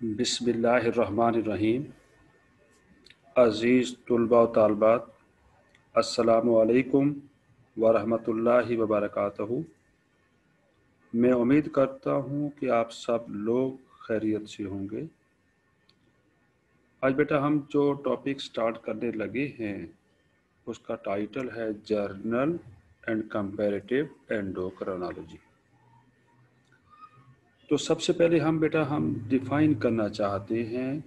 बिस्मिल्लाहिर्रहमानिर्रहीम। अज़ीज़ तुलबा व तालबात, अस्सलामु अलैकुम व रहमतुल्लाहि व बरकातहू। मैं उम्मीद करता हूँ कि आप सब लोग खैरियत से होंगे। आज बेटा हम जो टॉपिक स्टार्ट करने लगे हैं उसका टाइटल है जर्नल एंड कंपैरेटिव एंडोक्रिनोलॉजी। तो सबसे पहले हम डिफ़ाइन करना चाहते हैं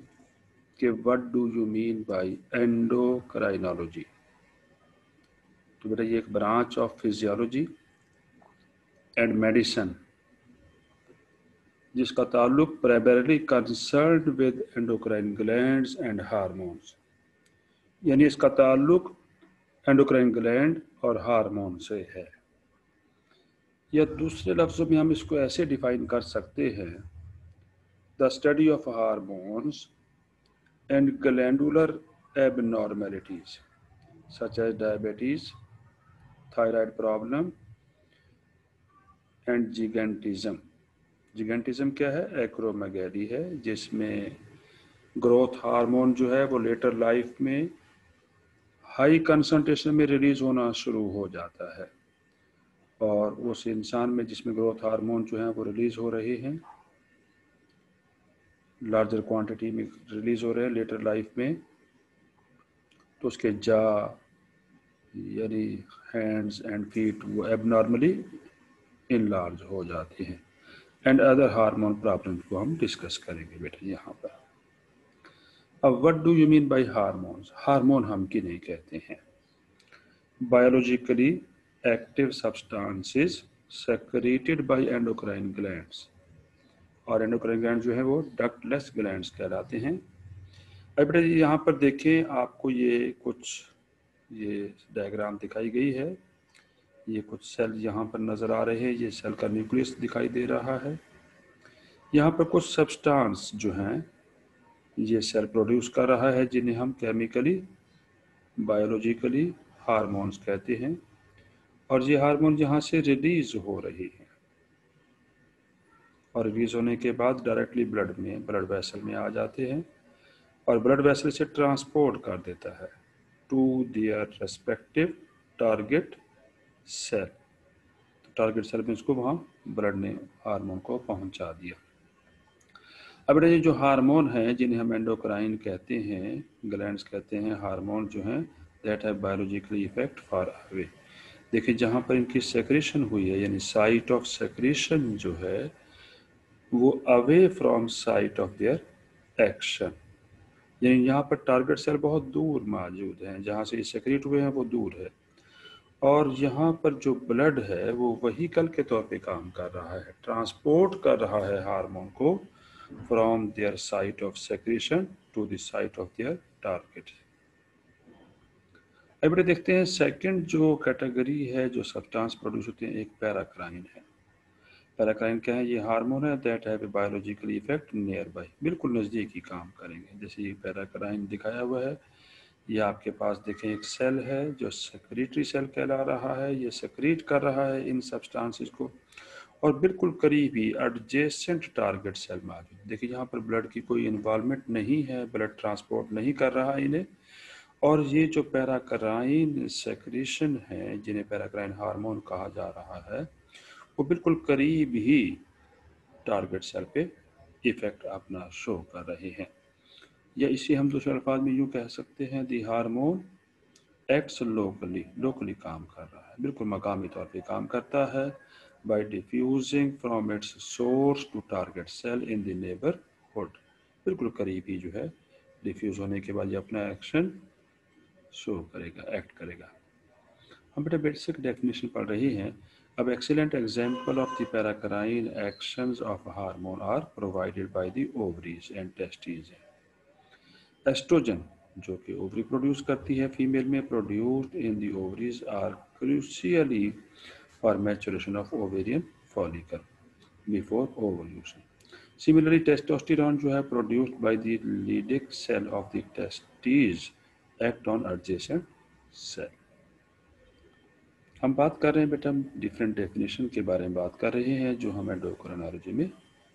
कि what do you mean by endocrinology. तो बेटा ये एक branch of physiology and medicine जिसका ताल्लुक primarily concerned with endocrine glands and hormones, यानी इसका ताल्लुक एंडोक्राइन ग्लैंड और हार्मोन से है। या दूसरे लफ्ज़ों में हम इसको ऐसे डिफाइन कर सकते हैं, the study of hormones and glandular abnormalities such as diabetes, thyroid problem and gigantism. Gigantism क्या है? एक्रोमेगैली है, जिसमें ग्रोथ हार्मोन जो है वो लेटर लाइफ में हाई कंसंट्रेशन में रिलीज होना शुरू हो जाता है, और उस इंसान में जिसमें ग्रोथ हार्मोन जो है वो रिलीज हो रहे हैं, लार्जर क्वांटिटी में रिलीज हो रहे हैं लेटर लाइफ में, तो उसके जा यानी हैंड्स एंड फीट वो एबनॉर्मली इनलार्ज हो जाते हैं। एंड अदर हार्मोन प्रॉब्लम्स को हम डिस्कस करेंगे बेटा यहाँ पर। अब what do you mean by hormones? Hormone हम किन्हें कहते हैं? Biologically active substances secreted bye endocrine glands, और एंडोक्राइन ग्लैंड जो है वो डक्टलेस ग्लैंड्स कहलाते हैं। अब बेटा यहाँ पर देखें, आपको ये डायग्राम दिखाई गई है, ये कुछ सेल यहाँ पर नज़र आ रहे हैं, ये सेल का न्यूक्लियस दिखाई दे रहा है। यहाँ पर कुछ सब्सटेंस जो हैं ये सेल प्रोड्यूस कर रहा है, जिन्हें हम केमिकली बायोलॉजिकली हार्मोन्स कहते हैं, और ये हार्मोन यहाँ से रिलीज हो रही हैं, और रिलीज होने के बाद डायरेक्टली ब्लड वेसल में आ जाते हैं, और ब्लड वेसल से ट्रांसपोर्ट कर देता है to their respective target cell. तो टारगेट सेल में इसको वहाँ ब्लड ने हार्मोन को पहुँचा दिया। अब ये जो हार्मोन है जिन्हें हम एंडोक्राइन कहते हैं, ग्लैंड्स कहते हैं, हार्मोन जो हैं that have biologically effect for away. देखिए जहाँ पर इनकी सेक्रेशन हुई है, यानी साइट ऑफ सेक्रेशन जो है वो away from site of their action, यानी यहाँ पर टारगेट सेल बहुत दूर मौजूद हैं, जहाँ से ये सेक्रेट हुए हैं वो दूर है, और यहाँ पर जो ब्लड है वो व्हीकल के तौर पे काम कर रहा है, ट्रांसपोर्ट कर रहा है हार्मोन को from their site of secretion to the site of their target। अब बेटे देखते हैं सेकंड जो कैटेगरी है जो सब्सटेंस प्रोड्यूस होते हैं, एक पैराक्राइन है। पैराक्राइन क्या है? ये हार्मोन है that have a biological effect near by, बिल्कुल नज़दीक ही काम करेंगे। जैसे ये पैराक्राइन दिखाया हुआ है, ये आपके पास देखें एक सेल है जो सेक्रेटरी सेल कहला रहा है, ये सेक्रेट कर रहा है इन सब्सटेंसेस को, और बिल्कुल करीब ही एडजेसेंट टारगेट सेल मौजूद। देखिए यहाँ पर ब्लड की कोई इन्वॉल्वमेंट नहीं है, ब्लड ट्रांसपोर्ट नहीं कर रहा इन्हें, और ये जो पैराक्राइन सेक्रेशन है जिन्हें पैराक्राइन हार्मोन कहा जा रहा है, वो बिल्कुल करीब ही टारगेट सेल पे इफेक्ट अपना शो कर रहे हैं। या इसे हम दूसरे अल्फाज में यूँ कह सकते हैं, दी हार्मोन एक्ट्स लोकली काम कर रहा है, बिल्कुल मकामी तौर पे काम करता है, by diffusing from its source to target cell in the neighborhood। बिल्कुल करीब ही जो है डिफ्यूज होने के बाद ये अपना एक्शन शो करेगा, एक्ट करेगा। हम बेटा बेसिक डेफिनेशन पढ़ रही हैं। अब excellent example of the paracrine actions of hormone are provided by the ovaries and testis. Oestrogen जो कि ओवरी प्रोड्यूस करती है फीमेल में, produced in the ovaries are crucially for maturation of ovarian follicle before ovulation। Similarly, testosterone जो है produced by the Leydig cell of the testes act on adjacent cell। हम बात कर रहे हैं बेटा डिफरेंट डेफिनेशन के बारे में बात कर रहे हैं जो हमें एंडोक्राइनोलॉजी में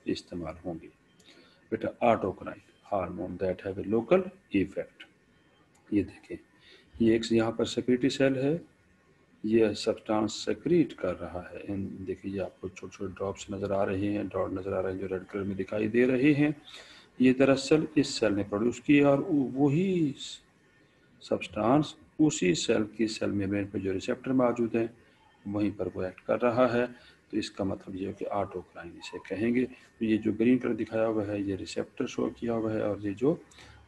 इस्तेमाल होंगी। बेटा autocrine hormone that have a local effect. ये देखें, ये एक यहाँ पर सेक्रेटरी सेल है, ये सब्सटेंस सेक्रीट कर रहा है। इन देखिए आपको छोटे छोटे ड्रॉप्स नज़र आ रहे हैं, डॉट नज़र आ रहे हैं जो रेड कलर में दिखाई दे रहे हैं। ये दरअसल इस सेल ने प्रोड्यूस किया और वही सब्सटेंस उसी सेल की सेल मेम्ब्रेन पर जो रिसेप्टर मौजूद हैं वहीं पर वो एक्ट कर रहा है। तो इसका मतलब ये है कि ऑटोक्राइन इसे कहेंगे। तो ये जो ग्रीन कलर दिखाया हुआ है ये रिसेप्टर शो किया हुआ है, और ये जो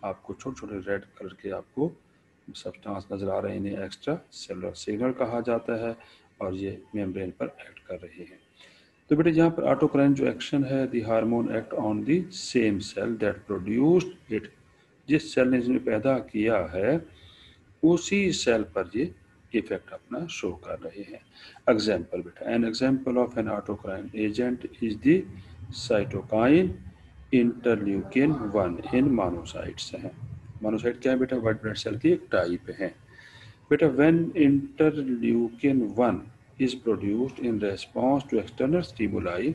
आपको छोटे छोटे रेड कलर के आपको सब्सटेंस नज़र आ रहे हैं इन्हें एक्स्ट्रा सेलुलर सिग्नल कहा जाता है, और ये मेम्ब्रेन पर एक्ट कर रहे हैं। तो बेटे यहाँ पर ऑटोक्राइन जो एक्शन है, the hormone act on the same cell that produced it, जिस सेल ने इसने पैदा किया है उसी सेल पर ये इफेक्ट अपना शो कर रहे हैं। एग्जाम्पल बेटा, an example of an autocrine agent is the cytokine interleukin 1 in monocytes हैं। मोनोसाइट क्या है बेटा? व्हाइट ब्लड सेल की एक टाइप है बेटा। When interleukin 1 is produced in response to external stimuli,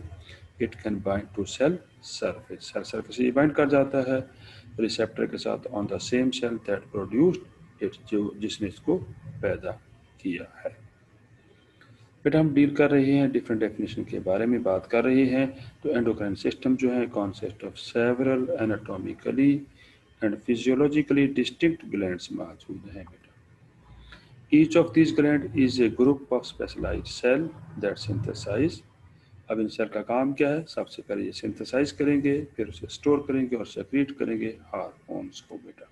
it can bind to cell surface. Cell surface ये bind कर जाता है रिसेप्टर के साथ on the same cell that produced it, जो जिसने इसको पैदा किया है। बेटा हम डील कर रहे हैं डिफरेंट डेफिनेशन के बारे में बात कर रहे हैं। तो एंडोक्राइन सिस्टम जो है consist of several anatomically and physiologically distinct glands मौजूद हैं बेटा। Each of these gland is a group of specialized cell that synthesize। अब इन सेल का काम क्या है? सबसे पहले ये सिंथेसाइज करेंगे, फिर उसे स्टोर करेंगे और सेक्रीट करेंगे हार्मोन्स को बेटा।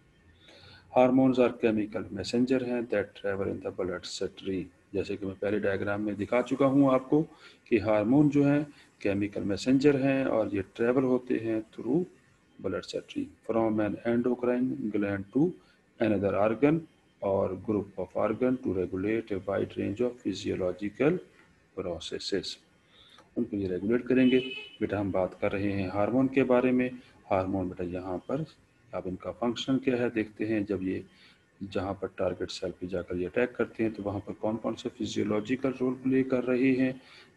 हार्मोन्स आर केमिकल मैसेंजर हैं that travel in the blood stream. जैसे कि मैं पहले डायग्राम में दिखा चुका हूँ आपको कि हार्मोन जो हैं केमिकल मैसेंजर हैं और ये ट्रैवल होते हैं through blood stream from an endocrine gland to another organ और group of organ to regulate a wide range of physiological processes. उनको ये रेगुलेट करेंगे बेटा। हम बात कर रहे हैं हार्मोन के बारे में। हार्मोन बेटा यहाँ पर अब इनका फंक्शन क्या है देखते हैं। जब ये जहाँ पर टारगेट सेल पे जाकर ये अटैक करते हैं तो वहाँ पर कौन कौन से फिजियोलॉजिकल रोल प्ले कर रहे हैं।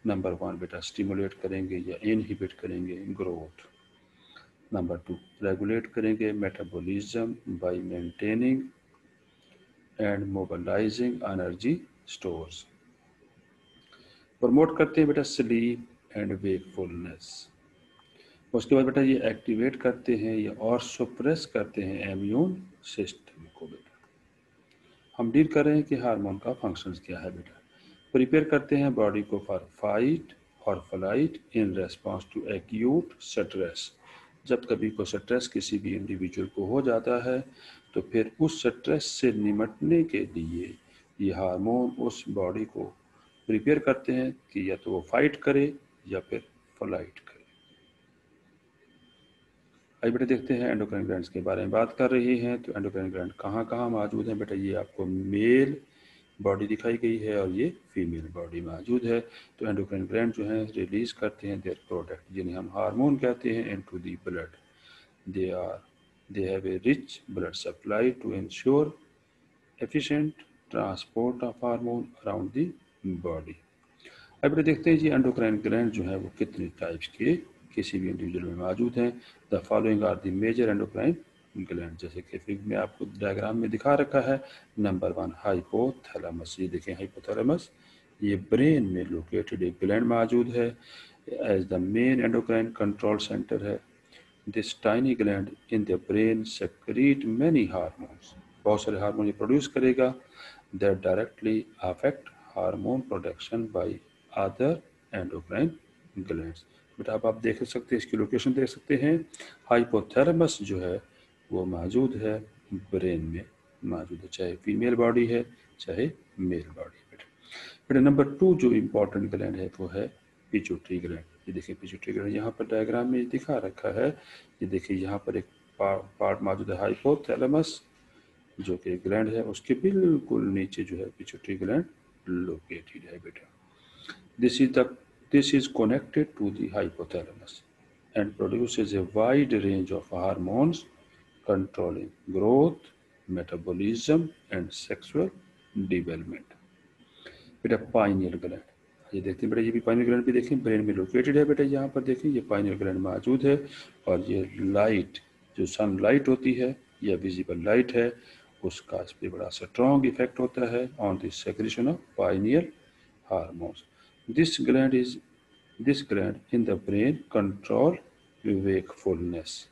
नंबर 1 बेटा स्टिमुलेट करेंगे या इनहिबिट करेंगे ग्रोथ। नंबर 2 रेगुलेट करेंगे metabolism bye maintaining and mobilising energy stores. Promote करते हैं बेटा स्लीप एंड वेकफुलनेस। उसके बाद बेटा ये एक्टिवेट करते हैं या और सुप्रेस करते हैं इम्यून सिस्टम को बेटा। हम डील कर रहे हैं कि हार्मोन का फंक्शंस क्या है बेटा। प्रिपेयर करते हैं बॉडी को फॉर फाइट और flight in response to acute stress. जब कभी को स्ट्रेस किसी भी इंडिविजुअल को हो जाता है तो फिर उस स्ट्रेस से निपटने के लिए ये हार्मोन उस बॉडी को प्रिपेयर करते हैं कि या तो वो फाइट करे या फिर फ्लाइट करे। आइए बेटा देखते हैं एंडोक्राइन ग्लैंड्स के बारे में बात कर रहे हैं। तो एंडोक्राइन ग्लैंड कहाँ कहाँ मौजूद हैं बेटा? ये आपको मेल बॉडी दिखाई गई है और ये फीमेल बॉडी मौजूद है। तो एंडोक्राइन ग्लैंड जो है रिलीज करते हैं देयर प्रोडक्ट जिन्हें हम हार्मोन कहते हैं into the blood. They have a rich blood supply to ensure efficient transport of hormone around the body. अब बेटा देखते हैं जी एंडोक्राइन ग्लैंड जो है वो कितने टाइप्स के किसी भी इंडिविजुअल में मौजूद हैं। The following are the major endocrine gland, जैसे कि फिगर में आपको डायग्राम में दिखा रखा है। Number 1 hypothalamus. ये देखें हाइपोथैलेमस, ये ब्रेन में लोकेटेड एक ग्लैंड मौजूद है as the main endocrine control centre है। This tiny gland in the brain secrete many hormones. बहुत सारे हार्मोन ये प्रोड्यूस करेगा that directly affect hormone production by other endocrine glands. बेटा अब आप देख सकते हैं, इसकी लोकेशन देख सकते हैं। हाइपोथैलेमस जो है वो मौजूद है ब्रेन में मौजूद है, चाहे फीमेल बॉडी है चाहे मेल बॉडी है बेटा। बेटा नंबर 2 जो इम्पोर्टेंट ग्लैंड है वो है पिट्यूटरी ग्लैंड। ये देखिए पिट्यूटरी ग्लैंड यहाँ पर डायग्राम में दिखा रखा है। ये देखिए यहाँ पर एक पार्ट मौजूद है हाइपोथैलेमस जो कि ग्लैंड है, उसके बिल्कुल नीचे जो है पिट्यूटरी ग्लैंड लोकेटेड है बेटा। This is connected to the hypothalamus and produces a wide range of hormones controlling growth, metabolism and sexual development. बेटा पाइनियल ग्लैंड, ये देखते हैं बेटा, ये भी पाइनियल ग्लैंड भी देखें ब्रेन में लोकेटेड है बेटा। यहाँ पर देखें ये पाइनियल ग्लैंड मौजूद है, और ये लाइट जो सनलाइट होती है या विजिबल लाइट है, उसका इस पर बड़ा स्ट्रॉन्ग इफेक्ट होता है on the secretion of pineal hormones. This gland is this gland in the brain control wakefulness.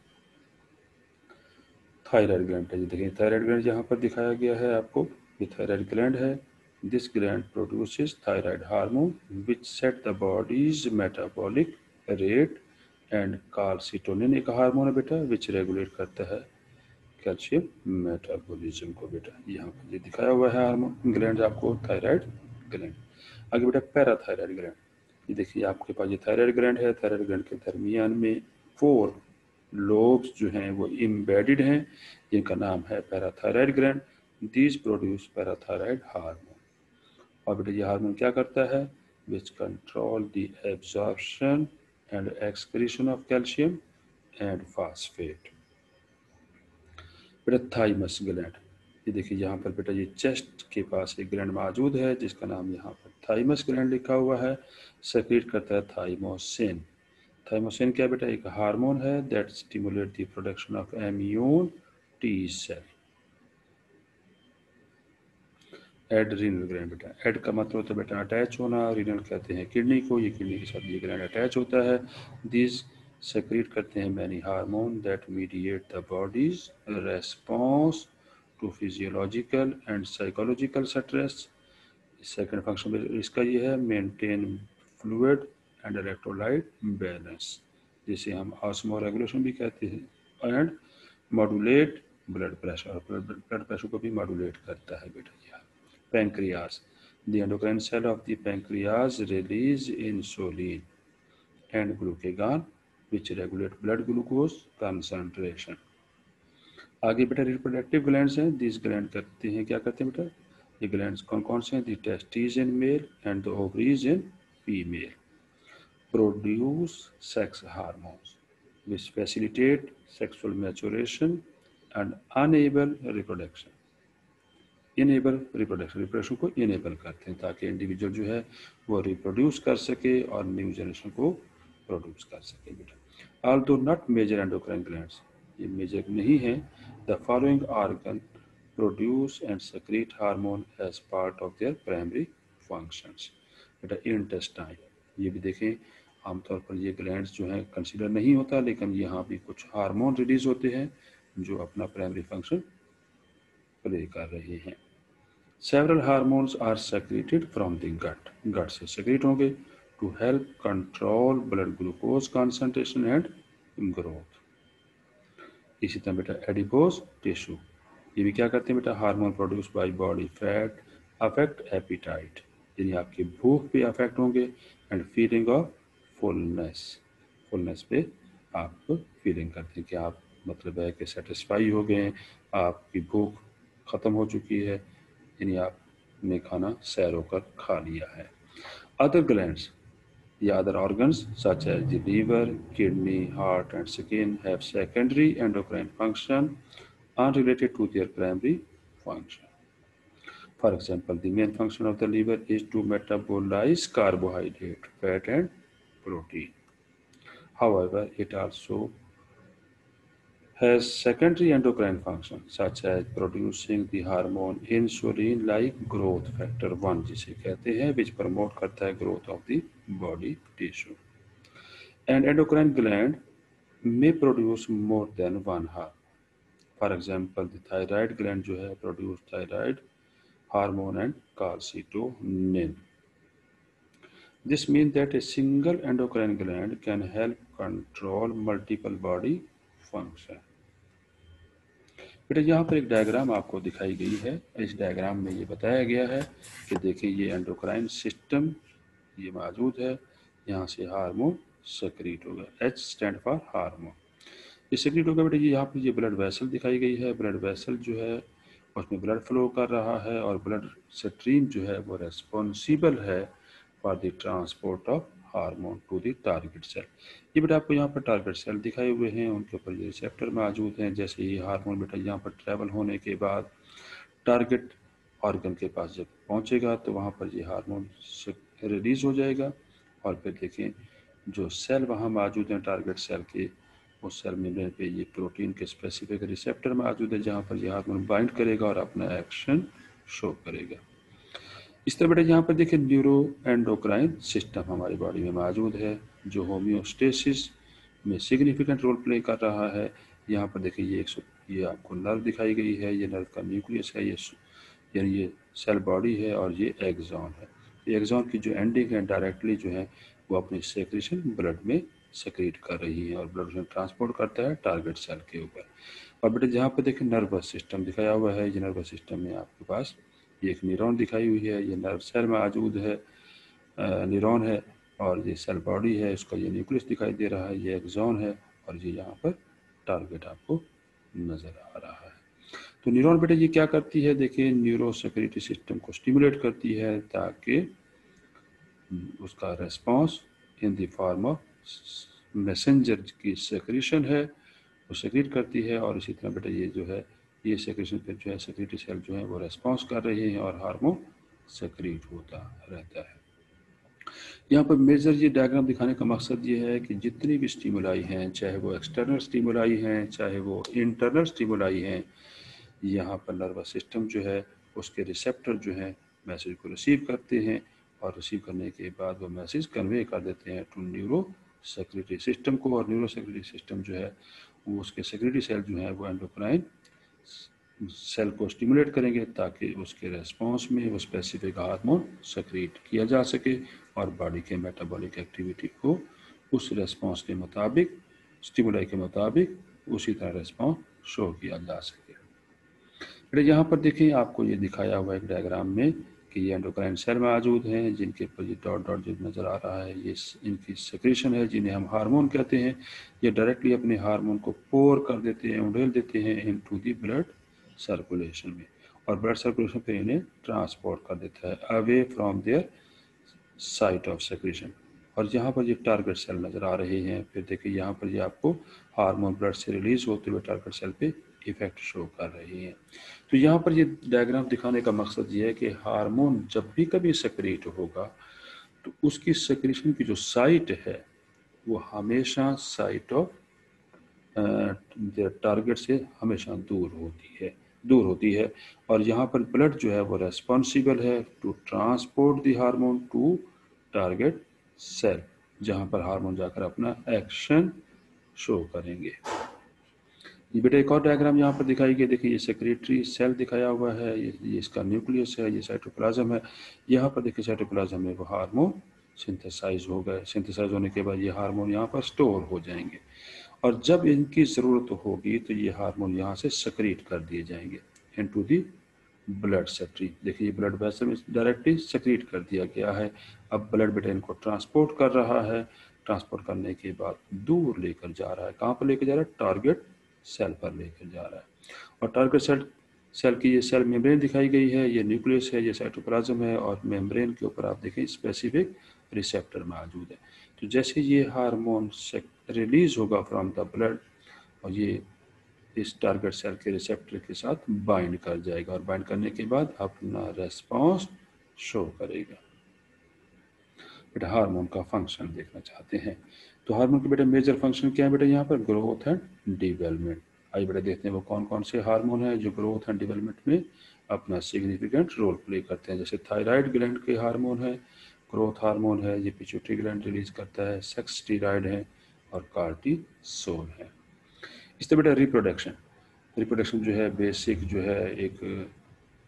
Thyroid gland है, ये देखिए थायराइड ग्लैंड यहाँ पर दिखाया गया है आपको, ये थायराइड ग्लैंड है। This gland produces thyroid hormone which set the body's metabolic rate, and calcitonin एक हार्मोन है बेटा विच रेगुलेट करता है कैल्शियम मेटाबॉलिज्म को बेटा। यहाँ पर ये दिखाया हुआ है हार्मोन ग्लैंड आपको, थायराइड ग्लैंड। आगे बेटा पैराथायराइड ग्लैंड, ये देखिए आपके पास ये थायराइड ग्लैंड है, थायराइड ग्लैंड के दरमियान में 4 लोब्स जो हैं वो इम्बेडेड हैं, जिनका नाम है parathyroid gland. These produce parathyroid hormone. और बेटा ये हार्मोन क्या करता है, which control the absorption and excretion of calcium and phosphate. बेटा थाइमस ग्लैंड, ये देखिए यहाँ पर बेटा ये चेस्ट के पास एक ग्लैंड मौजूद है जिसका नाम यहाँ पर थाइमस ग्लैंड लिखा हुआ है, सेक्रेट करता है थाइमोसिन। थाइमोसिन क्या बेटा, एक हार्मोन है that stimulate the production of immune T cell. Adrenal gland बेटा, एड का मतलब होता है बेटा अटैच होना, रीनल कहते हैं किडनी को, ये किडनी के साथ ये ग्लैंड अटैच होता है। दिस सेक्रेट करते हैं many hormone that mediate the body's response to physiological and psychological stress. Second function इसका ये है maintain fluid and electrolyte balance, जिसे हम ऑस्मो रेगुलेशन भी कहते हैं, and modulate blood pressure, blood pressure को भी मॉड्यूलेट करता है बेटा। यह pancreas, the endocrine cell of the pancreas release insulin and glucagon which regulate blood glucose concentration। आगे बेटा रिप्रोडक्टिव ग्लैंड्स हैं, दिस ग्लैंड करते हैं क्या करते हैं बेटा, ये ग्लैंड्स कौन कौन से हैं, the testis in male and the ovaries in female produce sex hormones which facilitate sexual maturation and enable reproduction। Enable reproduction, reproduction को इनेबल करते हैं ताकि इंडिविजुअल जो है वो रिप्रोड्यूस कर सके और न्यू जनरेशन को प्रोड्यूस कर सके बेटा। Although not major endocrine glands, ये मेजर नहीं है, the following organ produce and secrete hormone as part of their primary functions. बेटा इंटेस्टाइन, ये भी देखें आमतौर पर ये ग्लैंड्स जो हैं कंसिडर नहीं होता, लेकिन यहाँ भी कुछ हार्मोन रिलीज होते हैं जो अपना प्राइमरी फंक्शन प्ले कर रहे हैं। Several hormones are secreted from the gut, gut से secrete होंगे to help control blood glucose concentration and growth। इसी तरह बेटा एडिपोज टिश्यू, ये भी क्या करते हैं बेटा, hormone produce by body fat affect appetite, यानी आपकी भूख पे अफेक्ट होंगे and feeling of fullness, fullness पे आप फीलिंग करते हैं कि आप मतलब है कि सेटिस्फाई हो गए, आपकी भूख ख़त्म हो चुकी है, यानी आपने खाना सैर होकर खा लिया है। अदर ग्लैंड्स या other organs such as the liver, kidney, heart and skin have secondary endocrine function unrelated to their primary function। For example, the main function of the liver is to metabolize carbohydrate, fat and protein। However, it also has secondary endocrine functions such as producing the hormone insulin like growth factor 1 जिसे कहते हैं, which promote करता है growth of the body tissue। And endocrine gland may produce more than one hormone। For example, the thyroid gland जो है produce thyroid hormone and calcitonin। This means that a single endocrine gland can help control multiple body function। बेटा यहाँ पर एक diagram आपको दिखाई गई है, इस डायग्राम में ये बताया गया है कि देखिए ये एंडोक्राइन सिस्टम ये मौजूद है, यहाँ से हार्मोन सेक्रेट होगा, एच स्टैंड फॉर हार्मोन, ये सेक्रेट होगा बेटा। ये यहाँ पर ये ब्लड वेसल दिखाई गई है, ब्लड वेसल जो है उसमें ब्लड फ्लो कर रहा है और ब्लड स्ट्रीम जो है वो रेस्पॉन्सिबल है for the transport of hormone to the target cell. ये बेटा आपको यहाँ पर टारगेट सेल दिखाए हुए हैं, उनके ऊपर ये रिसेप्टर मौजूद हैं। जैसे ही हार्मोन बेटा यहाँ पर ट्रैवल होने के बाद टारगेट ऑर्गन के पास जब पहुँचेगा तो वहाँ पर ये हार्मोन रिलीज़ हो जाएगा और फिर देखें जो सेल वहाँ मौजूद हैं टारगेट सेल के, उस सेल मेम्ब्रेन पे ये प्रोटीन के स्पेसिफिक रिसेप्टर मौजूद है जहाँ पर ये हार्मोन बाइंड करेगा और अपना एक्शन शो करेगा। इस तरह बेटा यहाँ पर देखिए न्यूरो एंडोक्राइन सिस्टम हमारी बॉडी में मौजूद है जो होम्योस्टेसिस में सिग्निफिकेंट रोल प्ले कर रहा है। यहाँ पर देखिए ये आपको नर्व दिखाई गई है, ये नर्व का न्यूक्लियस है, यानी ये सेल बॉडी है और ये एक्सॉन है। ये एक्सॉन की जो एंडिंग है डायरेक्टली जो है वो अपनी सेक्रेशन ब्लड में सेक्रेट कर रही है और ब्लड उसमें ट्रांसपोर्ट करता है टारगेट सेल के ऊपर। और बेटा जहाँ पर देखिए नर्वस सिस्टम दिखाया हुआ है, ये नर्वस सिस्टम में आपके पास ये एक न्यूरॉन दिखाई हुई है, ये नर्व सेल में मौजूद है, न्यूरॉन है और ये सेल बॉडी है, इसका ये न्यूक्लियस दिखाई दे रहा है, ये एक्सॉन है और ये यहाँ पर टारगेट आपको नज़र आ रहा है। तो न्यूरॉन बेटा ये क्या करती है, देखिए न्यूरो सेक्रेटरी सिस्टम को स्टिमुलेट करती है ताकि उसका response in the form of messenger की सेक्रेशन है वो सेक्रेट करती है और इसी तरह बेटा ये जो है ये सेक्रेशन फिर जो है सेक्रेटरी सेल जो है वो रेस्पॉन्स कर रहे हैं और हार्मोन सेक्रेट होता रहता है। यहाँ पर मेजर ये डायग्राम दिखाने का मकसद ये है कि जितनी भी स्टिमुलाई हैं, चाहे वो एक्सटर्नल स्टिमुलाई हैं चाहे वो इंटरनल स्टिमुलाई हैं, यहाँ पर नर्वस सिस्टम जो है उसके रिसेप्टर जो हैं मैसेज को रिसीव करते हैं और रिसीव करने के बाद वो मैसेज कन्वे कर देते हैं टू न्यूरो सेक्रेटरी सिस्टम को और न्यूरो सेक्रेटरी सिस्टम जो है वो उसके सेक्रेटरी सेल जो है वो एंडोक्राइन सेल को स्टिमुलेट करेंगे ताकि उसके रेस्पॉन्स में वो स्पेसिफिक हार्मोन सेक्रेट किया जा सके और बॉडी के मेटाबॉलिक एक्टिविटी को उस रेस्पॉन्स के मुताबिक स्टिमुलाई के मुताबिक उसी तरह रेस्पॉन्स शो किया जा सके। फिर यहाँ पर देखिए आपको ये दिखाया हुआ एक डायग्राम में कि ये एंडोक्राइन सेल मौजूद हैं जिनके ऊपर ये डॉट डॉट जो नज़र आ रहा है ये इनकी सेक्रेशन है जिन्हें हम हार्मोन कहते हैं। ये डायरेक्टली अपने हार्मोन को पोर कर देते हैं, उड़ेल देते हैं इनटू द ब्लड सर्कुलेशन में और ब्लड सर्कुलेशन पे इन्हें ट्रांसपोर्ट कर देता है away from their site of secretion. और यहाँ पर ये टारगेट सेल नज़र आ रहे हैं। फिर देखिए यहाँ पर ये आपको हार्मोन ब्लड से रिलीज होते हुए टारगेट सेल पे इफेक्ट शो कर रही हैं। तो यहाँ पर ये डायग्राम दिखाने का मकसद ये है कि हार्मोन जब भी कभी सेक्रेट होगा तो उसकी सेक्रेशन की जो साइट है वो हमेशा साइट ऑफ टारगेट से हमेशा दूर होती है और यहाँ पर ब्लड जो है वो रेस्पॉन्सिबल है to transport the hormone to target cell जहाँ पर हार्मोन जाकर अपना एक्शन शो करेंगे। ये बेटा एक और डायग्राम यहाँ पर दिखाई गई, देखिए ये सेक्रेटरी सेल दिखाया हुआ है, ये इसका न्यूक्लियस है, ये साइटोप्लाज्म है। यहाँ पर देखिए साइटोप्लाज्म में वो हार्मोन सिंथेसाइज हो गए, सिंथेसाइज होने के बाद ये हार्मोन यहाँ पर स्टोर हो जाएंगे और जब इनकी ज़रूरत होगी तो ये हार्मोन यहाँ से सेक्रेट कर दिए जाएंगे इनटू दी ब्लड सेक्रेट। देखिए ब्लड वेसल में डायरेक्टली सेक्रेट कर दिया गया है। अब ब्लड बेटा इनको ट्रांसपोर्ट कर रहा है, ट्रांसपोर्ट करने के बाद दूर लेकर जा रहा है। कहाँ पर लेकर जा रहा है? टारगेट सेल पर लेकर जा रहा है और टारगेट सेल की ये सेल मेम्ब्रेन दिखाई गई है, ये न्यूक्लियस है, ये साइटोप्लाज्म है और मेम्ब्रेन के ऊपर आप देखें स्पेसिफिक रिसेप्टर मौजूद है। तो जैसे ये हार्मोन रिलीज होगा फ्रॉम द ब्लड और ये इस टारगेट सेल के रिसेप्टर के साथ बाइंड कर जाएगा और बाइंड करने के बाद अपना रेस्पॉन्स शो करेगा। बेटा हार्मोन का फंक्शन देखना चाहते हैं तो हार्मोन के बेटा मेजर फंक्शन क्या है बेटा? यहाँ पर ग्रोथ एंड डेवलपमेंट। आइए बेटा देखते हैं वो कौन कौन से हार्मोन हैं जो ग्रोथ एंड डेवलपमेंट में अपना सिग्निफिकेंट रोल प्ले करते हैं। जैसे थायराइड ग्लैंड के हार्मोन है, ग्रोथ हार्मोन है, ये पिट्यूटरी ग्लैंड रिलीज करता है, सेक्स स्टीरॉयड है और कार्टिसोल है। इस तरह बेटा रिप्रोडक्शन जो है बेसिक जो है एक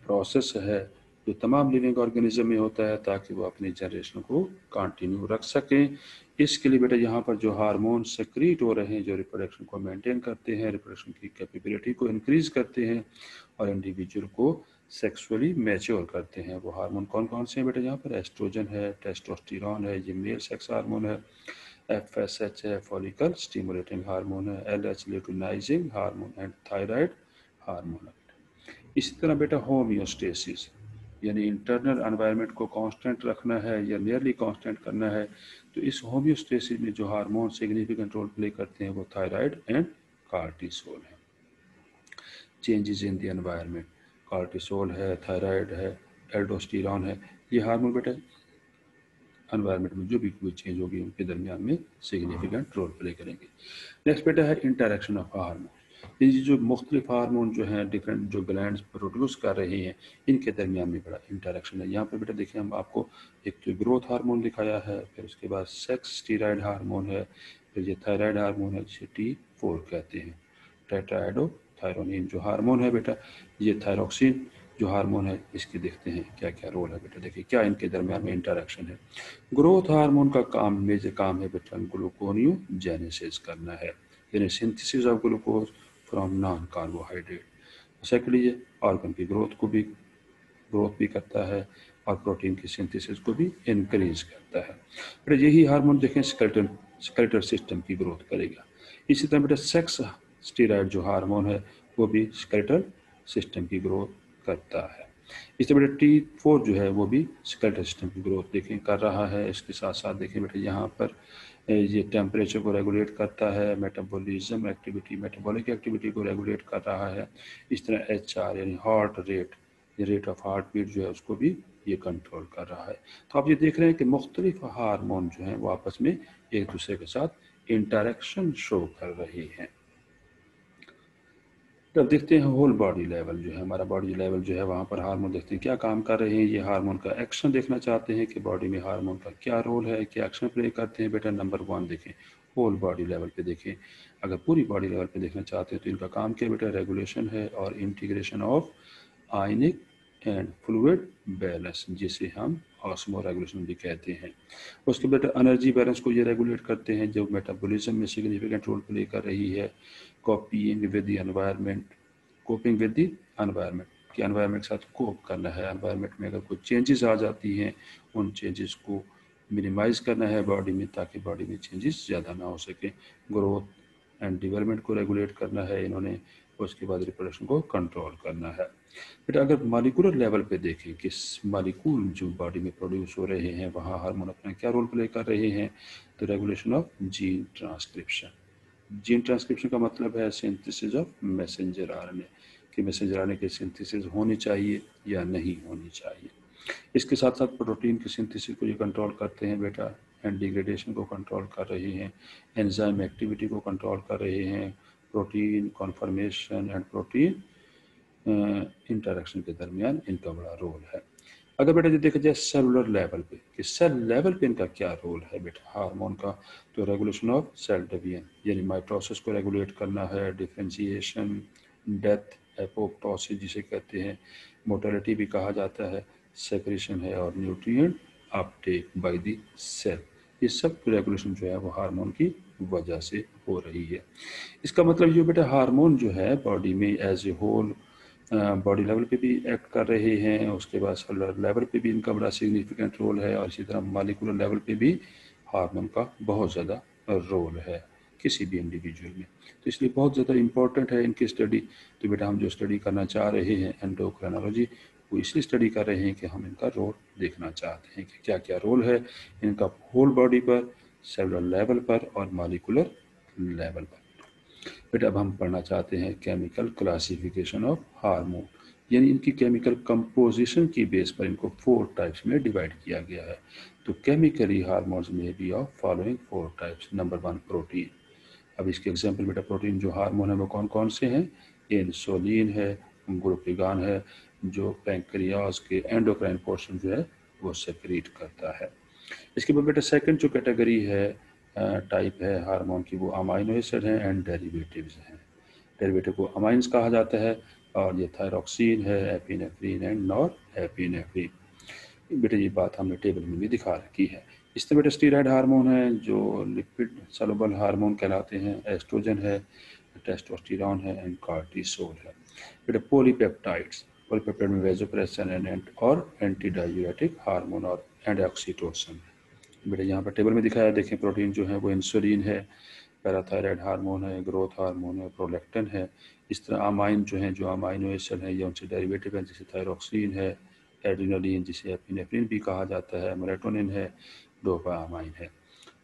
प्रोसेस है जो तमाम लिविंग ऑर्गेनिज्म में होता है ताकि वो अपनी जनरेशन को कंटिन्यू रख सकें। इसके लिए बेटा यहाँ पर जो हार्मोन सेक्रीट हो रहे हैं जो रिप्रोडक्शन को मेंटेन करते हैं, रिप्रोडक्शन की कैपेबिलिटी को इंक्रीज करते हैं और इंडिविजुअल को सेक्सुअली मैच्योर करते हैं। वो हार्मोन कौन कौन से हैं बेटा? यहाँ पर एस्ट्रोजन है, टेस्टोस्टेरोन है, ये मेल सेक्स हार्मोन है, FSH है फॉलिकल स्टिमुलेटिंग हार्मोन है, LH luteinizing hormone and thyroid hormone है। इसी तरह बेटा होम्योस्टेसिस यानी इंटरनल एनवायरनमेंट को कांस्टेंट रखना है या नियरली कांस्टेंट करना है तो इस होम्योस्टेसिस में जो हार्मोन सिग्निफिकेंट रोल प्ले करते हैं वो थायराइड एंड कार्टिसोल है। Changes in the environment cortisol है, थायराइड है, एल्डोस्टेरॉन है, ये हार्मोन बेटा एनवायरनमेंट में जो भी कोई चेंज होगी उनके दरमियान में सिग्निफिकेंट रोल प्ले करेंगे। नेक्स्ट बेटा है इंटरेक्शन ऑफ हार्मोन। ये जो मुख्तलिफ हार्मोन जो हैं डिफरेंट जो ग्लैंड्स प्रोड्यूस कर रहे हैं इनके दरमियान में बड़ा इंटरेक्शन है। यहाँ पर बेटा देखिए हम आपको एक तो ग्रोथ हार्मोन दिखाया है, फिर उसके बाद सेक्स स्टीरॉयड हार्मोन है, फिर ये थायराइड हार्मोन है जिसे T4 कहते हैं, टेट्राएडोथायरोनिन जो हार्मोन है बेटा, ये थायरोक्सिन जो हार्मोन है इसके देखते हैं क्या क्या रोल है बेटा। देखिए क्या इनके दरमियान में इंटरेक्शन है। ग्रोथ हार्मोन का काम मेजर काम है बेटा ग्लूकोनियोजेनेसिस करना है, यानी synthesis of glucose from non carbohydrate. Secondly ये ऑर्गन की ग्रोथ भी करता है और प्रोटीन की सिंथेसिस को भी इनक्रीज करता है। बेटा यही हार्मोन देखें स्केलेटल सिस्टम की ग्रोथ करेगा। इसी तरह बेटा सेक्स स्टीरॉयड जो हार्मोन है वो भी स्केलेटल सिस्टम की ग्रोथ करता है। इस तरह बेटा T4 जो है वो भी स्केलेटल सिस्टम की ग्रोथ देखें कर रहा है। इसके साथ साथ देखें बेटा यहाँ पर ये टेम्परेचर को रेगुलेट करता है, मेटाबॉलिज्म एक्टिविटी मेटाबॉलिक एक्टिविटी को रेगुलेट कर रहा है। इस तरह HR यानी हार्ट रेट, ये रेट ऑफ हार्ट बीट जो है उसको भी ये कंट्रोल कर रहा है। तो आप ये देख रहे हैं कि मुख्तलिफ हार्मोन जो हैं वो आपस में एक दूसरे के साथ इंटरेक्शन शो कर रहे हैं। तब देखते हैं होल बॉडी लेवल जो है, हमारा बॉडी लेवल जो है वहाँ पर हार्मोन देखते हैं क्या काम कर रहे हैं। ये हार्मोन का एक्शन देखना चाहते हैं कि बॉडी में हार्मोन का क्या रोल है, क्या एक्शन प्ले करते हैं। बेटा नंबर 1 देखें, होल बॉडी लेवल पे देखें। अगर पूरी बॉडी लेवल पे देखना चाहते हैं तो इनका काम क्या बेटा, रेगुलेशन है और integration of ionic and fluid balance, जिसे हम ऑस्मो रेगुलेशन भी कहते हैं। उसके बेटा एनर्जी बैलेंस को ये रेगुलेट करते हैं जो मेटाबॉलिज्म में सिग्निफिकेंट रोल प्ले कर रही है। कॉपिंग with the environment, coping with the environment कि एनवायरनमेंट के साथ कोप करना है। एनवायरनमेंट में अगर कोई चेंजेस आ जाती हैं उन चेंजेस को मिनिमाइज करना है बॉडी में ताकि बॉडी में चेंजेस ज़्यादा ना हो सके। ग्रोथ एंड डेवलपमेंट को रेगुलेट करना है इन्होंने, उसके बाद रिप्रोडक्शन को कंट्रोल करना है। बेटा अगर मॉलिक्यूलर लेवल पे देखें कि मॉलिक्यूल जो बॉडी में प्रोड्यूस हो रहे हैं वहाँ हार्मोन अपना क्या रोल प्ले कर रहे हैं, तो regulation of gene transcription. Gene transcription का मतलब है सिंथेसिस ऑफ मैसेंजर आरएनए, कि मैसेंजर आरएनए की सिंथेसिस होनी चाहिए या नहीं होनी चाहिए। इसके साथ साथ प्रोटीन की सिंथेसिस को ये कंट्रोल करते हैं बेटा, एंड डिग्रेडेशन को कंट्रोल कर रहे हैं, एंजाइम एक्टिविटी को कंट्रोल कर रहे हैं, protein conformation and protein interaction के दरमियान इनका बड़ा रोल है। अगर बेटा ये देखा जाए सेलुलर लेवल पे कि सेल लेवल पे इनका क्या रोल है बेटा हार्मोन का, तो रेगुलेशन ऑफ सेल डिवीजन यानी माइटोसिस को रेगुलेट करना है, डिफरेंशिएशन, डेथ, एपोप्टोसिस जिसे कहते हैं, मोर्टेलिटी भी कहा जाता है, सेक्रेशन है और nutrient uptake by the cell. ये सब रेगुलेशन जो है वो हार्मोन की वजह से हो रही है। इसका मतलब ये बेटा हार्मोन जो है बॉडी में as a whole body level पे भी एक्ट कर रहे हैं, उसके बाद सेलुलर लेवल पे भी इनका बड़ा सिग्निफिकेंट रोल है और इसी तरह मॉलिक्यूलर लेवल पे भी हार्मोन का बहुत ज़्यादा रोल है किसी भी इंडिविजुअल में। तो इसलिए बहुत ज़्यादा इम्पोर्टेंट है इनकी स्टडी। तो बेटा हम जो स्टडी करना चाह रहे हैं एंडोक्राइनोलॉजी, वो इसलिए स्टडी कर रहे हैं कि हम इनका रोल देखना चाहते हैं कि क्या क्या रोल है इनका होल बॉडी पर, सेलुलर लेवल पर और मॉलिक्यूलर लेवल पर। बेटा अब हम पढ़ना चाहते हैं केमिकल क्लासिफिकेशन ऑफ हार्मोन, यानी इनकी केमिकल कंपोजिशन की बेस पर इनको 4 टाइप्स में डिवाइड किया गया है। तो केमिकली हार्मोन्स में be of following 4 types. Number 1 protein. अब इसके एग्जांपल बेटा प्रोटीन जो हार्मोन है वो कौन कौन से हैं, इंसुलिन है, ग्लूकागॉन है जो पैंक्रियाज के एंडोक्राइन पोर्शन जो है वो सेक्रेट करता है। इसके बाद बेटा सेकंड जो कैटेगरी है टाइप है हार्मोन की वो अमाइनो एसिड हैं एंड डेरिवेटिव्स हैं। डेरिवेटिव को अमाइंस कहा जाता है और ये थायरोक्सिन है, एपिनेफ्रिन एंड नॉर एपिनेफ्रिन। बेटा ये बात हमने टेबल में भी दिखा रखी है। इस तरह बेटा स्टीरॉयड हार्मोन है जो लिपिड सॉल्युबल हार्मोन कहलाते हैं, एस्ट्रोजन है, टेस्टोस्टेरोन है एंड कॉर्टिसोल है। बेटा पॉलीपेप्टाइड्स, पॉलीपेप्टाइड में वेसोप्रेसिन एंड और एंटी डाययूरेटिक हार्मोन और एंड ऑक्सीटोसिन। बेटा यहाँ पर टेबल में दिखाया देखें प्रोटीन जो है वो इंसुलिन है, पैराथायराइड हार्मोन है, ग्रोथ हार्मोन है, प्रोलैक्टिन है। इस तरह अमाइन जो हैं जो अमाइनो एसिड हैं या उनसे डेरिवेटिव हैं जैसे थायरोक्सिन है, एड्रेनालिन जिसे एपिनेफ्रिन भी कहा जाता है, मेलाटोनिन है, डोपामाइन है।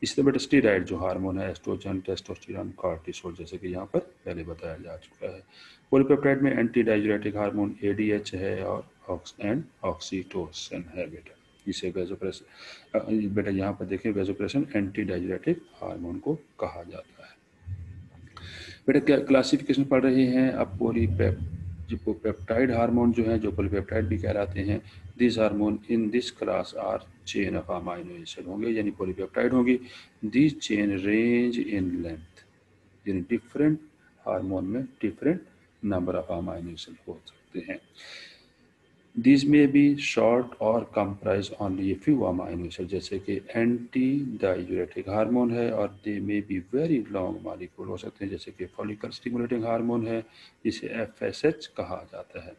इसी तरह बेटा स्टीरॉयड जो हार्मोन है एस्ट्रोजन, टेस्टोस्टेरोन, कॉर्टिसोल जैसे कि यहाँ पर पहले बताया जा चुका है। पॉलीपेप्टाइड में एंटी डाययूरेटिक हार्मोन ADH है और ऑक्सीटोसिन है बेटा। इसे वेजोप्रेसिन, बेटा यहाँ पर देखिए वेजोप्रेसिन एंटी डाययूरेटिक हार्मोन को कहा जाता है। बेटा क्या क्लासिफिकेशन पढ़ रहे हैं अब जो पेप्टाइड हार्मोन जो है, जो पॉलीपेप्टाइड भी कहलाते हैं, this hormone in this class are chain of amino acid होंगे, यानी पॉलीपेप्टाइड होंगी। This chain range in length, यानी डिफरेंट हार्मोन में different number of amino acid हो सकते हैं। These may be short or comprise only a few amino acids, जैसे कि एंटी डाययूरेटिक हार्मोन है, और they may be very long molecule हो सकते हैं, जैसे कि फॉलिकल स्टिमुलेटिंग हार्मोन है, जिसे FSH कहा जाता है।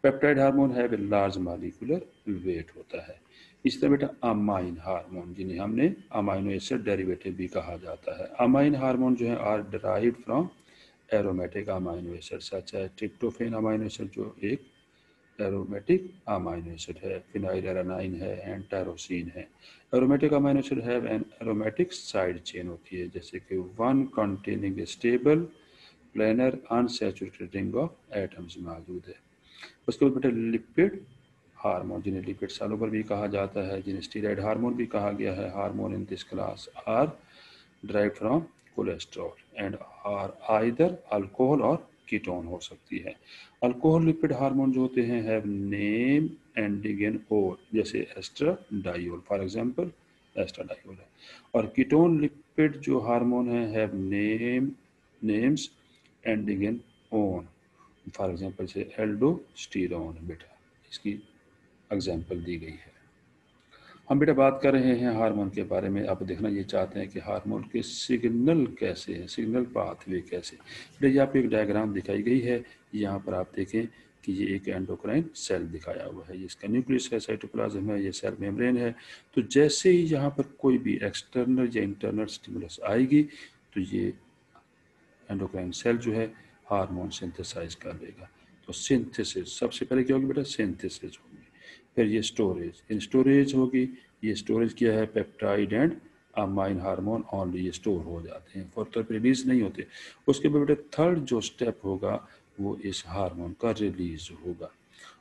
पेप्टाइड हार्मोन है लार्ज मॉलिक्यूलर वेट होता है। इस तरह बेटा अमाइन हार्मोन, जिन्हें हमने अमाइनो एसिड डेरिवेटिव भी कहा जाता है। अमाइन हार्मोन जो है are derived from aromatic amino acid such है ट्रिप्टोफेन अमाइनो एसिड, जो एक एरोमेटिक अमाइनो एसिड है, फिनाइल एलानाइन है एंड टायरोसिन है। एरोमेटिक अमाइनो एसिड है एन एरोमेटिक साइड चेन होती है, जैसे कि one containing stable planar unsaturated ring of atoms मौजूद है। उसके बाद बेटा लिपिड हार्मोन, जिन्हें लिपिड सॉल्युबल भी कहा जाता है, जिन्हें स्टीरॉयड हार्मोन भी कहा गया है। Hormone in this class are derived from cholesterol and are either alcohol और कीटोन हो सकती है। अल्कोहल लिपिड हार्मोन जो होते हैं हैव नेम एंडिंग इन ओल, जैसे एस्ट्राडायोल, फॉर एग्जांपल एस्ट्राडायोल है। और कीटोन लिपिड जो हार्मोन है have names ending in own, for example से एल्डोस्टेरोन। बेटा इसकी एग्जांपल दी गई है। हम बेटा बात कर रहे हैं हार्मोन के बारे में। आप देखना ये चाहते हैं कि हार्मोन के सिग्नल कैसे हैं, सिग्नल पाथवे कैसे। बेटा यहाँ पे एक डायग्राम दिखाई गई है, यहाँ पर आप देखें कि ये एक एंडोक्राइन सेल दिखाया हुआ है, इसका न्यूक्लियस है, साइटोप्लाज्म है, ये सेल मेम्ब्रेन है। तो जैसे ही यहाँ पर कोई भी एक्सटर्नल या इंटरनल स्टिमुलस आएगी तो ये एंडोक्राइन सेल जो है हार्मोन सिंथेसाइज कर देगा। तो सिंथेसिस सबसे पहले क्या होगी बेटा, सिंथेसिस होगी। फिर ये स्टोरेज, इन स्टोरेज होगी। ये स्टोरेज क्या है, peptide and amine hormone only ये स्टोर हो जाते हैं, फर्दर रिलीज नहीं होते। उसके बाद बेटा थर्ड जो स्टेप होगा वो इस हार्मोन का रिलीज होगा,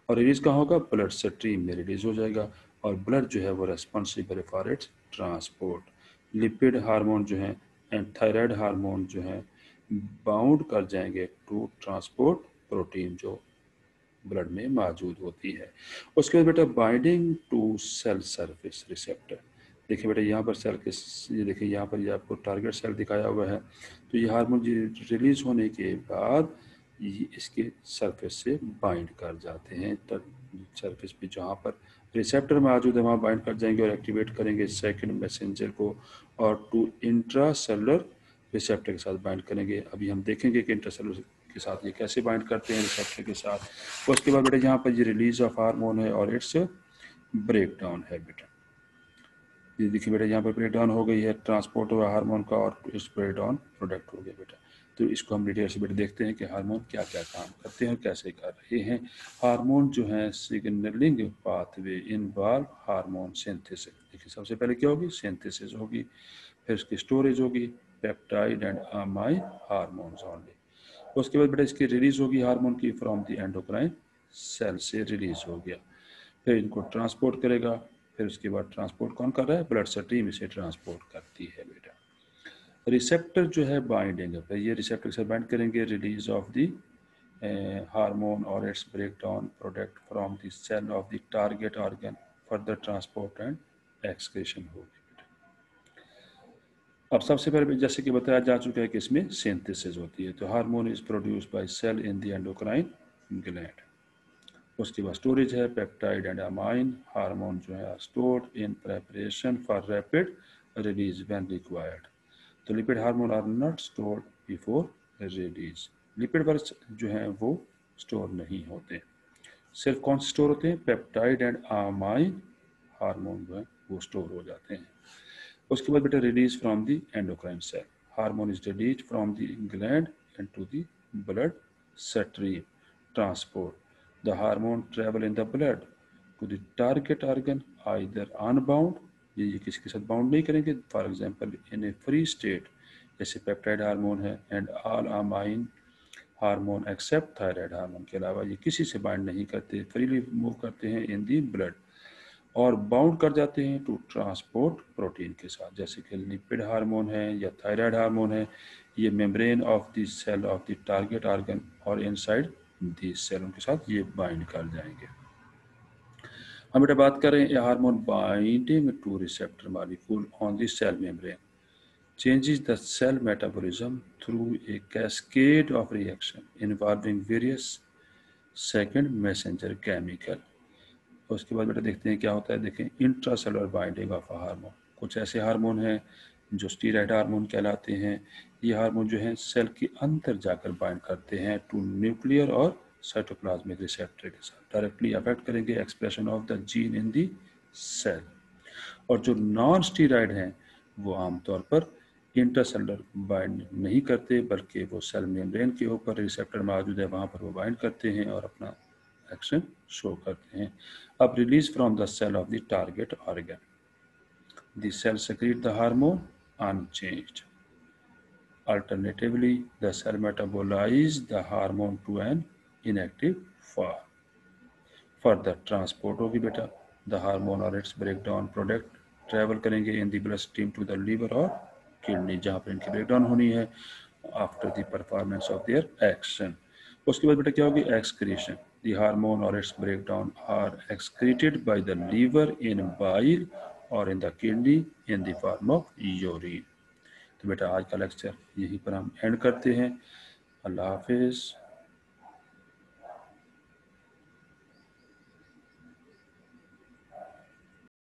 और रिलीज कहाँ होगा, ब्लड स्ट्रीम में रिलीज हो जाएगा। और ब्लड जो है वो responsible for its transport. Lipid hormone जो है एंड थायराइड हार्मोन जो है बाउंड कर जाएंगे टू ट्रांसपोर्ट प्रोटीन जो ब्लड में मौजूद होती है। उसके बाद बेटा binding to cell surface receptor. देखिए बेटा यहाँ पर सेल के, ये देखिए यहाँ पर ये आपको टारगेट सेल दिखाया हुआ है। तो ये हार्मोन रिलीज होने के बाद ये इसके सरफेस से बाइंड कर जाते हैं। सरफेस पे जहाँ पर रिसेप्टर मौजूद है वहाँ बाइंड कर जाएंगे और एक्टिवेट करेंगे सेकंड मैसेंजर को, और टू इंट्रा सेलुलर रिसेप्टर के साथ बाइंड करेंगे। अभी हम देखेंगे कि इंट्रासेलुलर के साथ ये कैसे बाइंड करते हैं रिसेप्टर के साथ। उसके बाद बेटा यहाँ पर ये रिलीज ऑफ हार्मोन है और इट्स ब्रेक डाउन है। बेटा ये देखिए बेटा यहाँ पर ब्रेक डाउन हो गई है, ट्रांसपोर्ट हुआ हार्मोन का और इट्स ब्रेक डाउन प्रोडक्ट हो गया। बेटा तो इसको हम डिटेल से बेटा देखते हैं कि हार्मोन क्या क्या काम करते हैं और कैसे कर रहे हैं। हार्मोन जो है signalling pathway involve hormone synthesis. देखिए सबसे पहले क्या होगी, सिंथेसिस होगी, फिर इसकी स्टोरेज होगी, peptide and amine hormones only. उसके बाद बेटा इसकी रिलीज होगी हार्मोन की फ्रॉम द एंडोक्राइन सेल से रिलीज हो गया, फिर इनको ट्रांसपोर्ट करेगा। फिर उसके बाद ट्रांसपोर्ट कौन कर रहा है, ब्लड स्ट्रीम इसे ट्रांसपोर्ट करती है। बेटा रिसेप्टर जो है बाइंडिंग है, ये रिसेप्टर से बाइंड करेंगे, रिलीज ऑफ द हार्मोन और its breakdown product from the cell of the target organ, further transport and excretion होगी। अब सबसे पहले जैसे कि बताया जा चुका है कि इसमें सिंथेसिस होती है। तो hormone is produce by cell in the endocrine gland. उसके बाद स्टोरेज है, पेप्टाइड एंड अमाइन हार्मोन जो है stored in preparation for rapid release when required. तो lipid hormone are not stored before release. Lipid पर जो है वो स्टोर नहीं होते, सिर्फ कौन से स्टोर होते हैं, पेप्टाइड एंड अमाइन हार्मोन जो है वो स्टोर हो जाते हैं। उसके बाद बेटा release from the endocrine cell, hormone is release from the gland into the blood stream, transport the hormone travel in the blood to the target organ either unbound, ये किसी के साथ बाउंड नहीं करेंगे, for example in a free state, जैसे peptide hormone है, and all amine hormone except thyroid hormone के अलावा ये किसी से बाइंड नहीं करते, फ्रीली मूव करते हैं इन दी ब्लड। और बाउंड कर जाते हैं टू ट्रांसपोर्ट प्रोटीन के साथ, जैसे कि लिपिड हार्मोन है या थायराइड हार्मोन है। ये membrane of the cell of the target organ और इनसाइड द सेल उनके साथ ये बाइंड कर जाएंगे। हम बेटा बात करें a hormone binding to receptor molecule on the cell membrane changes the cell metabolism through a cascade of reaction involving various second messenger chemical। उसके बाद बेटा देखते हैं क्या होता है। देखें, इंट्रासेलुलर बाइंडिंग ऑफ हार्मोन। कुछ ऐसे हार्मोन हैं जो स्टीरॉयड हार्मोन कहलाते हैं। ये हार्मोन जो हैं सेल के अंदर जाकर बाइंड करते हैं टू न्यूक्लियर और साइटोप्लाज्मिक रिसेप्टर के साथ, डायरेक्टली अफेक्ट करेंगे expression of the gene in the cell. और जो नॉन स्टीरॉयड हैं वो आमतौर पर इंट्रासेलुलर बाइंड नहीं करते, बल्कि वो सेल मेम्ब्रेन के ऊपर रिसेप्टर मौजूद है वहाँ पर वो बाइंड करते हैं और अपना एक्शन शो करते हैं। अब release from the cell of the target organ, the cell secrete the hormone unchanged. Alternatively, the cell metabolize the hormone to an inactive form. Further transport होगी बेटा, द हार्मोन और इट्स ब्रेकडाउन प्रोडक्ट ट्रैवल करेंगे in the blood stream to the liver और kidney, जहाँ पर इनकी breakdown होनी है after the performance of their action. उसके बाद बेटा क्या होगी, एक्सक्रीशन। द हार्मोन और its breakdown are excreted by the liver in bile और in the kidney in the form of urine. तो बेटा आज का लेक्चर यहीं पर हम एंड करते हैं। अल्लाह हाफिज़।